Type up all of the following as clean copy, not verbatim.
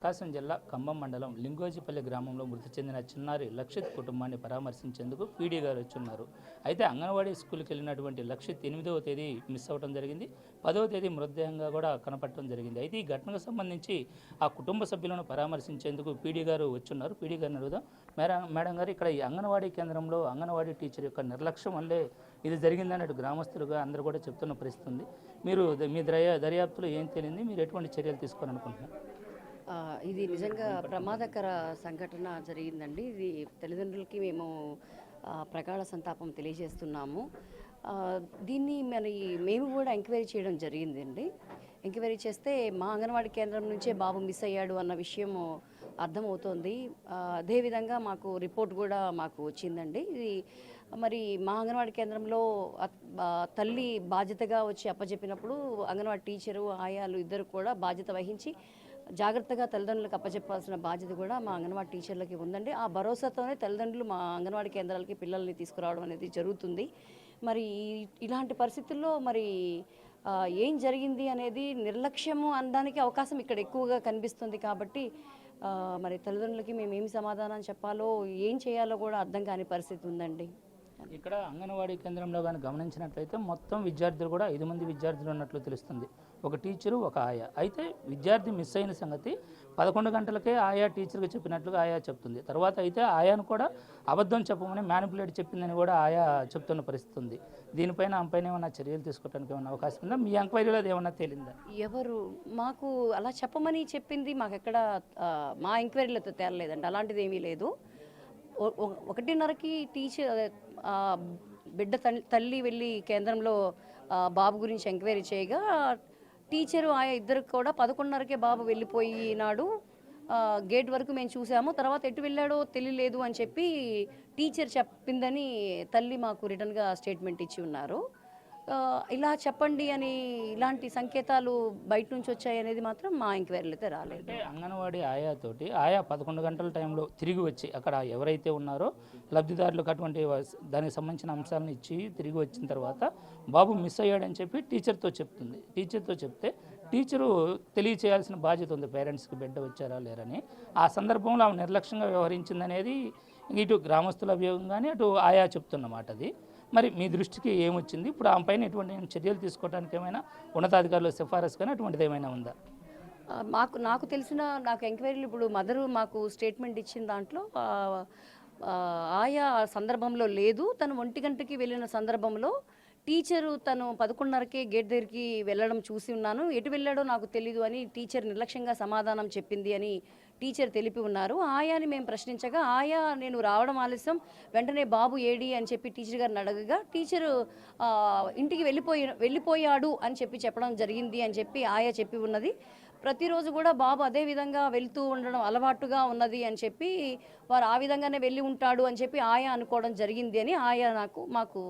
ప్రకాశం జిల్లా ఖమ్మం మండలం లింగోజిపల్లి గ్రామంలో మృతి చెందిన చిన్నారి లక్షిత్ కుటుంబాన్ని పరామర్శించేందుకు పీడీ గారు వచ్చున్నారు. అయితే అంగన్వాడీ స్కూల్కి వెళ్ళినటువంటి లక్షిత్ 8వ తేదీ మిస్ అవ్వడం జరిగింది. 10వ తేదీ మృతదేహంగా కూడా కనపడటం జరిగింది. అయితే ఈ ఘటనకు సంబంధించి ఆ కుటుంబ సభ్యులను పరామర్శించేందుకు పీడీ గారు వచ్చున్నారు. పీడీ గారిని అడుగుదాం. మేడం గారు, ఇక్కడ ఈ అంగన్వాడీ కేంద్రంలో అంగన్వాడీ టీచర్ యొక్క నిర్లక్ష్యం వల్లే ఇది జరిగిందన్నట్టు గ్రామస్తులుగా అందరూ కూడా చెప్తున్న పరిస్థితి ఉంది. మీరు మీ దర్యాప్తులో ఏం తెలియంది, మీరు ఎటువంటి చర్యలు తీసుకోవాలనుకుంటున్నారు? ఇది నిజంగా ప్రమాదకర సంఘటన జరిగిందండి. ఇది తల్లిదండ్రులకి మేము ప్రగాఢ సంతాపం తెలియజేస్తున్నాము. దీన్ని మేము కూడా ఎంక్వైరీ చేయడం జరిగిందండి. ఎంక్వైరీ చేస్తే మా అంగన్వాడీ కేంద్రం నుంచే బాబు మిస్ అయ్యాడు అన్న విషయం అర్థమవుతోంది. అదేవిధంగా మాకు రిపోర్ట్ కూడా మాకు వచ్చిందండి. ఇది మరి మా అంగన్వాడీ కేంద్రంలో తల్లి బాధ్యతగా వచ్చి అప్పచెప్పినప్పుడు అంగన్వాడీ టీచరు ఆయాలు ఇద్దరు కూడా బాధ్యత వహించి జాగ్రత్తగా తల్లిదండ్రులకు అప్పచెప్పాల్సిన బాధ్యత కూడా మా అంగన్వాడీ టీచర్లకి ఉందండి. ఆ భరోసాతోనే తల్లిదండ్రులు మా అంగన్వాడీ కేంద్రాలకి పిల్లల్ని తీసుకురావడం అనేది జరుగుతుంది. మరి ఇలాంటి పరిస్థితుల్లో మరి ఏం జరిగింది అనేది నిర్లక్ష్యము అనడానికి అవకాశం ఇక్కడ ఎక్కువగా కనిపిస్తుంది. కాబట్టి మరి తల్లిదండ్రులకి మేము ఏమి సమాధానం చెప్పాలో ఏం చేయాలో కూడా అర్థం కాని పరిస్థితి ఉందండి. ఇక్కడ అంగన్వాడీ కేంద్రంలో కానీ గమనించినట్లయితే మొత్తం విద్యార్థులు కూడా 5 మంది విద్యార్థులు ఉన్నట్లు తెలుస్తుంది. ఒక టీచరు, ఒక ఆయా. అయితే విద్యార్థి మిస్ అయిన సంగతి 11 గంటలకే ఆయా టీచర్కి చెప్పినట్లుగా ఆయా చెప్తుంది. తర్వాత అయితే ఆయాను కూడా అబద్ధం చెప్పమని మ్యానిపులేట్ చెప్పిందని కూడా ఆయా చెప్తున్న పరిస్థితి ఉంది. దీనిపైన ఆమెపైన ఏమైనా చర్యలు తీసుకోవడానికి ఏమైనా అవకాశం ఉందా? మీ ఎంక్వైరీలో అది ఏమన్నా తేలిందా? ఎవరు మాకు అలా చెప్పమని చెప్పింది మాకు ఎక్కడ మా ఎంక్వైరీలో తేలలేదండి. అలాంటిది ఏమీ లేదు. 1:30కి టీచర్ బిడ్డ తల్లి వెళ్ళి కేంద్రంలో బాబు గురించి ఎంక్వైరీ చేయగా టీచరు ఆయా ఇద్దరికి కూడా 11:30కే బాబు వెళ్ళిపోయినాడు. గేట్ వరకు మేము చూసాము. తర్వాత ఎటు వెళ్ళాడో తెలియలేదు అని చెప్పి టీచర్ చెప్పిందని తల్లి మాకు రిటర్న్గా స్టేట్మెంట్ ఇచ్చి ఉన్నారు. ఇలా చెప్పండి అని ఇలాంటి సంకేతాలు బయట నుంచి వచ్చాయి అనేది మాత్రం మా ఎంక్వైరీలో అయితే రాలేదు. అంటే అంగన్వాడీ ఆయాతోటి ఆయా 11 గంటల టైంలో తిరిగి వచ్చి అక్కడ ఎవరైతే ఉన్నారో లబ్ధిదారులకు అటువంటి దానికి సంబంధించిన అంశాలను ఇచ్చి తిరిగి వచ్చిన తర్వాత బాబు మిస్ అయ్యాడని చెప్పి టీచర్తో చెప్తుంది. టీచర్తో చెప్తే టీచరు తెలియచేయాల్సిన బాధ్యత ఉంది పేరెంట్స్కి బిడ్డ వచ్చారా లేరని. ఆ సందర్భంలో ఆమె నిర్లక్ష్యంగా వ్యవహరించిందనేది ఇటు గ్రామస్తుల అభియోగం కానీ అటు ఆయా చెప్తున్నమాట. అది మరి మీ దృష్టికి ఏమొచ్చింది? ఇప్పుడు ఆమె పైన ఎటువంటి చర్యలు తీసుకోవడానికి ఏమైనా ఉన్నతాధికారుల సిఫారసు కానీ అటువంటిది ఏమైనా ఉందా? నాకు తెలిసిన ఎంక్వైరీలు ఇప్పుడు మదరు మాకు స్టేట్మెంట్ ఇచ్చిన దాంట్లో ఆయా సందర్భంలో లేదు. తను 1 గంటకి వెళ్ళిన సందర్భంలో టీచరు తను 11:30కే గేట్ దగ్గరికి వెళ్ళడం చూసి ఉన్నాను. ఎటు వెళ్ళాడో నాకు తెలీదు అని టీచర్ నిర్లక్ష్యంగా సమాధానం చెప్పింది అని టీచర్ తెలిపి ఉన్నారు. ఆయాని మేము ప్రశ్నించగా ఆయా నేను రావడం ఆలస్యం, వెంటనే బాబు ఏడి అని చెప్పి టీచర్ గారిని అడగగా టీచరు ఇంటికి వెళ్ళిపోయాడు అని చెప్పడం జరిగింది అని చెప్పి ఆయా చెప్పి ఉన్నది. ప్రతిరోజు కూడా బాబు అదే విధంగా వెళ్తూ ఉండడం అలవాటుగా ఉన్నది అని చెప్పి వారు ఆ విధంగానే వెళ్ళి ఉంటాడు అని చెప్పి ఆయా అనుకోవడం జరిగింది అని ఆయా మాకు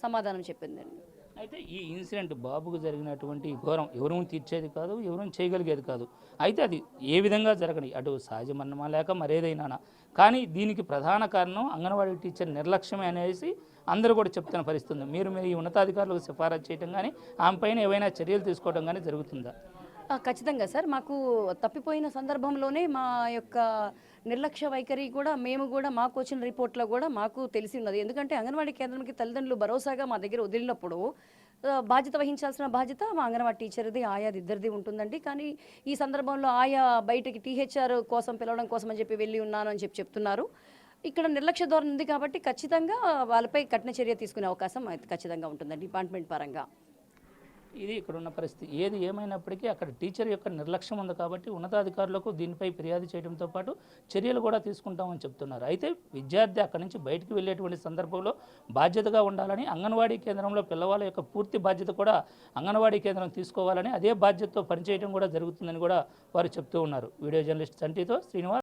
సమాధానం చెప్పిందండి. అయితే ఈ ఇన్సిడెంట్ బాబుకు జరిగినటువంటి ఘోరం ఎవరూ తీర్చేది కాదు, ఎవరూ చేయగలిగేది కాదు. అయితే అది ఏ విధంగా జరగని, అటు సహజ మరణమా లేక మరేదైనా, కానీ దీనికి ప్రధాన కారణం అంగన్వాడీ టీచర్ నిర్లక్ష్యమే అనేసి అందరూ కూడా చెప్తున్న పరిస్థితి ఉంది. మీరు ఈ ఉన్నతాధికారులకు సిఫారసు చేయడం కానీ ఆమె పైన ఏవైనా చర్యలు తీసుకోవడం కానీ జరుగుతుందా? ఖచ్చితంగా సార్. మాకు తప్పిపోయిన సందర్భంలోనే మా యొక్క నిర్లక్ష్య వైఖరి కూడా మేము కూడా మాకు వచ్చిన రిపోర్ట్లో కూడా మాకు తెలిసినది. ఎందుకంటే అంగన్వాడీ కేంద్రంకి తల్లిదండ్రులు భరోసాగా మా దగ్గర వదిలినప్పుడు బాధ్యత వహించాల్సిన బాధ్యత మా అంగన్వాడీ టీచర్ది ఆయాది ఇద్దరిది ఉంటుందండి. కానీ ఈ సందర్భంలో ఆయా బయటకి టీహెచ్ఆర్ కోసం పిలవడం కోసం అని చెప్పి వెళ్ళి ఉన్నాను అని చెప్తున్నారు. ఇక్కడ నిర్లక్ష్య ధోరణి ఉంది కాబట్టి ఖచ్చితంగా వాళ్ళపై కఠిన చర్య తీసుకునే అవకాశం ఖచ్చితంగా ఉంటుందండి డిపార్ట్మెంట్ పరంగా. ఇది ఇక్కడ ఉన్న పరిస్థితి. ఏది ఏమైనప్పటికీ అక్కడ టీచర్ యొక్క నిర్లక్ష్యం ఉంది కాబట్టి ఉన్నతాధికారులకు దీనిపై ఫిర్యాదు చేయడంతో పాటు చర్యలు కూడా తీసుకుంటామని చెప్తున్నారు. అయితే విద్యార్థి అక్కడి నుంచి బయటకు వెళ్ళేటువంటి సందర్భంలో బాధ్యతగా ఉండాలని, అంగన్వాడీ కేంద్రంలో పిల్లవాళ్ళ యొక్క పూర్తి బాధ్యత కూడా అంగన్వాడీ కేంద్రం తీసుకోవాలని, అదే బాధ్యతతో పనిచేయడం కూడా జరుగుతుందని కూడా వారు చెప్తూ ఉన్నారు. వీడియో జర్నలిస్ట్ సంటితో శ్రీనివాస్.